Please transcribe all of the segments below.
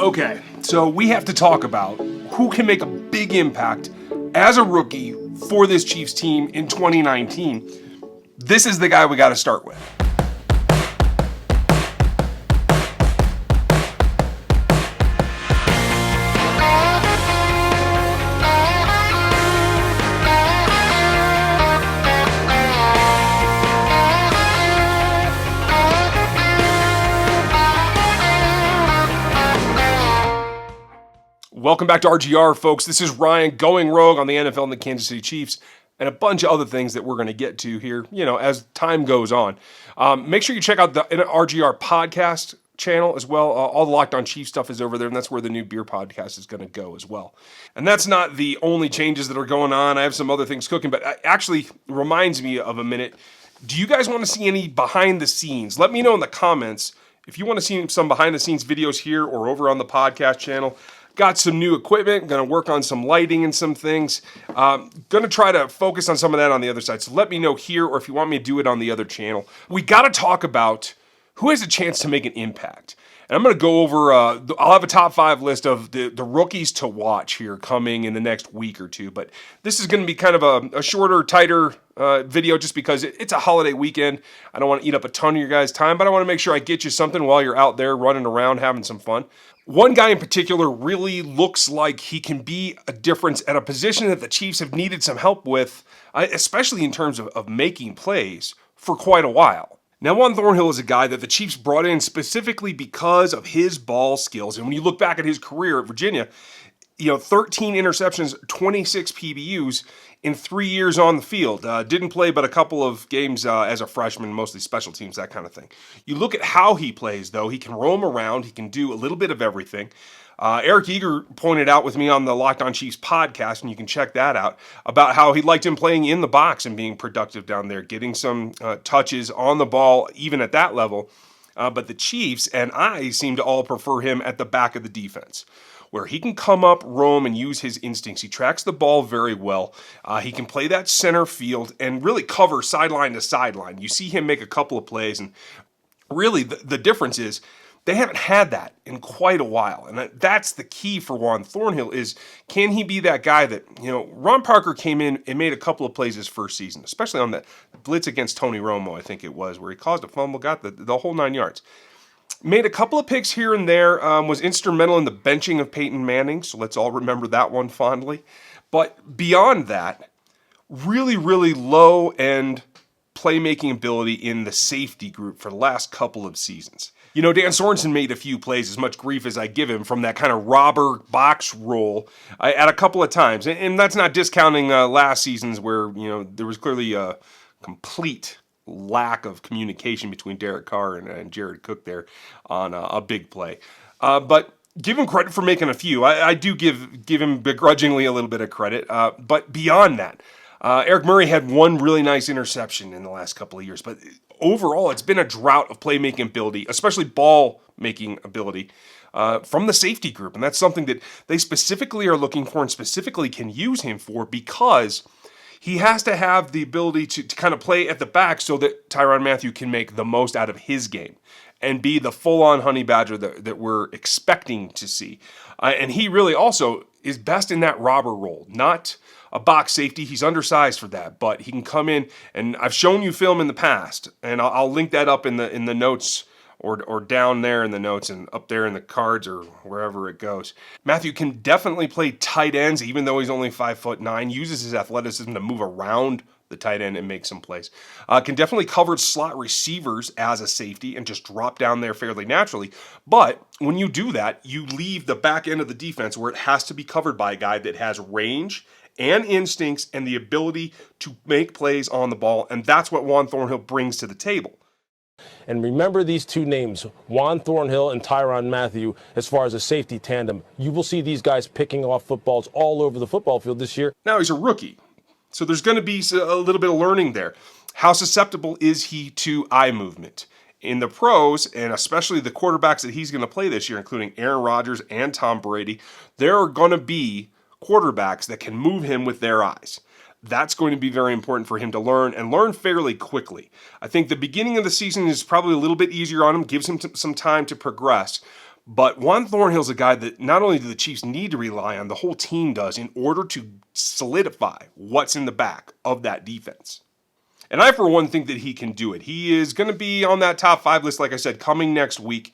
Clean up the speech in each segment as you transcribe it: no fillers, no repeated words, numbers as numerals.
Okay, so we have to talk about who can make a big impact as a rookie for this Chiefs team in 2019. This is the guy we got to start with. Welcome back to RGR, folks. This is Ryan going rogue on the NFL and the Kansas City Chiefs and a bunch of other things that we're going to get to here, as time goes on. Make sure you check out the RGR podcast channel as well. All the Locked On Chiefs stuff is over there, and that's where the new beer podcast is going to go as well. And that's not the only changes that are going on. I have some other things cooking, but it actually reminds me of a minute. Do you guys want to see any behind the scenes? Let me know in the comments if you want to see some behind the scenes videos here or over on the podcast channel. Got some new equipment, going to work on some lighting and some things. Going to try to focus on some of that on the other side. So let me know here or if you want me to do it on the other channel. We got to talk about who has a chance to make an impact. And I'm going to go over, I'll have a top 5 list of the rookies to watch here coming in the next week or two. But this is going to be kind of a shorter, tighter video just because it's a holiday weekend. I don't want to eat up a ton of your guys' time, but I want to make sure I get you something while you're out there running around having some fun. One guy in particular really looks like he can be a difference at a position that the Chiefs have needed some help with, especially in terms of making plays for quite a while. Now, Juan Thornhill is a guy that the Chiefs brought in specifically because of his ball skills. And when you look back at his career at Virginia, 13 interceptions, 26 PBUs in 3 years on the field. Didn't play but a couple of games as a freshman, mostly special teams, that kind of thing. You look at how he plays, though. He can roam around. He can do a little bit of everything. Eric Eager pointed out with me on the Locked On Chiefs podcast, and you can check that out, about how he liked him playing in the box and being productive down there, getting some touches on the ball, even at that level. But the Chiefs and I seem to all prefer him at the back of the defense, where he can come up, roam, and use his instincts. He tracks the ball very well. He can play that center field and really cover sideline to sideline. You see him make a couple of plays, and really the difference is they haven't had that in quite a while. And that's the key for Juan Thornhill is, can he be that guy that, Ron Parker came in and made a couple of plays his first season, especially on that blitz against Tony Romo, I think it was, where he caused a fumble, got the whole 9 yards. Made a couple of picks here and there, was instrumental in the benching of Peyton Manning, so let's all remember that one fondly. But beyond that, really, really low-end playmaking ability in the safety group for the last couple of seasons. Dan Sorensen made a few plays, as much grief as I give him, from that kind of robber box role at a couple of times. And that's not discounting last season's where, there was clearly a complete lack of communication between Derek Carr and Jared Cook there on a big play. But give him credit for making a few. I do give him begrudgingly a little bit of credit. But beyond that, Eric Murray had one really nice interception in the last couple of years. But overall, it's been a drought of playmaking ability, especially ball-making ability, from the safety group. And that's something that they specifically are looking for and specifically can use him for, because he has to have the ability to kind of play at the back so that Tyrann Mathieu can make the most out of his game and be the full-on honey badger that we're expecting to see. And he really also is best in that robber role, not a box safety. He's undersized for that, but he can come in, and I've shown you film in the past, and I'll link that up in the notes or down there in the notes and up there in the cards or wherever it goes. Mathieu can definitely play tight ends, even though he's only 5'9", uses his athleticism to move around the tight end and make some plays. Can definitely cover slot receivers as a safety and just drop down there fairly naturally. But when you do that, you leave the back end of the defense where it has to be covered by a guy that has range and instincts and the ability to make plays on the ball. And that's what Juan Thornhill brings to the table. And remember these two names, Juan Thornhill and Tyrann Mathieu, as far as a safety tandem. You will see these guys picking off footballs all over the football field this year. Now, he's a rookie, so there's going to be a little bit of learning there. How susceptible is he to eye movement? In the pros, and especially the quarterbacks that he's going to play this year, including Aaron Rodgers and Tom Brady, there are going to be quarterbacks that can move him with their eyes. That's going to be very important for him to learn, and learn fairly quickly. I think the beginning of the season is probably a little bit easier on him, gives him some time to progress. But Juan Thornhill's a guy that not only do the Chiefs need to rely on, the whole team does in order to solidify what's in the back of that defense. And I, for one, think that he can do it. He is going to be on that top 5 list, like I said, coming next week.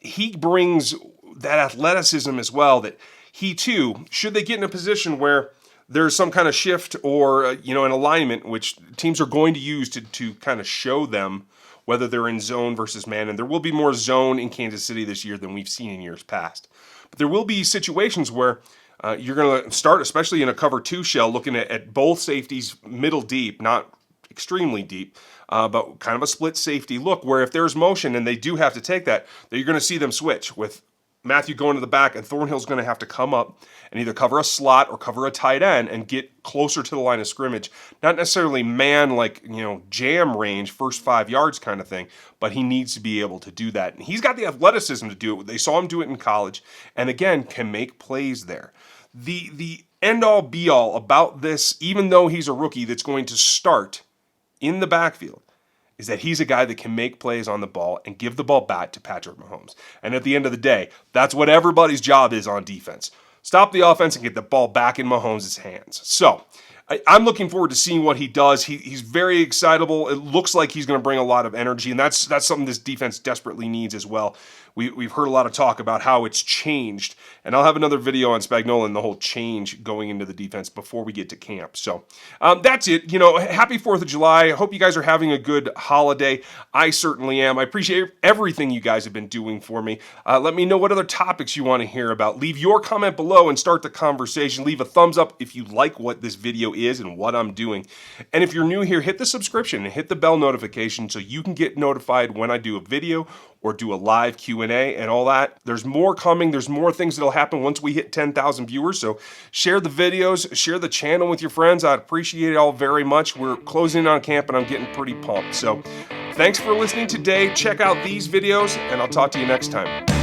He brings that athleticism as well that he, too, should they get in a position where there's some kind of shift or, an alignment, which teams are going to use to kind of show them whether they're in zone versus man. And there will be more zone in Kansas City this year than we've seen in years past. But there will be situations where you're going to start, especially in a cover 2 shell, looking at both safeties middle deep, not extremely deep, but kind of a split safety look where if there's motion and they do have to take that you're going to see them switch with Mathieu going to the back, and Thornhill's going to have to come up and either cover a slot or cover a tight end and get closer to the line of scrimmage. Not necessarily man jam range, first 5 yards kind of thing, but he needs to be able to do that. And he's got the athleticism to do it. They saw him do it in college, and again, can make plays there. The end-all, be-all about this, even though he's a rookie that's going to start in the backfield, is that he's a guy that can make plays on the ball and give the ball back to Patrick Mahomes. And at the end of the day, that's what everybody's job is on defense. Stop the offense and get the ball back in Mahomes' hands. So I'm looking forward to seeing what he does. He's very excitable. It looks like he's going to bring a lot of energy, and that's something this defense desperately needs as well. We've heard a lot of talk about how it's changed, and I'll have another video on Spagnuolo and the whole change going into the defense before we get to camp. So that's it. Happy 4th of July. I hope you guys are having a good holiday. I certainly am. I appreciate everything you guys have been doing for me. Let me know what other topics you want to hear about. Leave your comment below and start the conversation. Leave a thumbs up if you like what this video is and what I'm doing. And if you're new here, hit the subscription and hit the bell notification so you can get notified when I do a video or do a live Q&A and all that. There's more coming. There's more things that'll happen once we hit 10,000 viewers. So share the videos, share the channel with your friends. I'd appreciate it all very much. We're closing in on camp and I'm getting pretty pumped. So thanks for listening today. Check out these videos and I'll talk to you next time.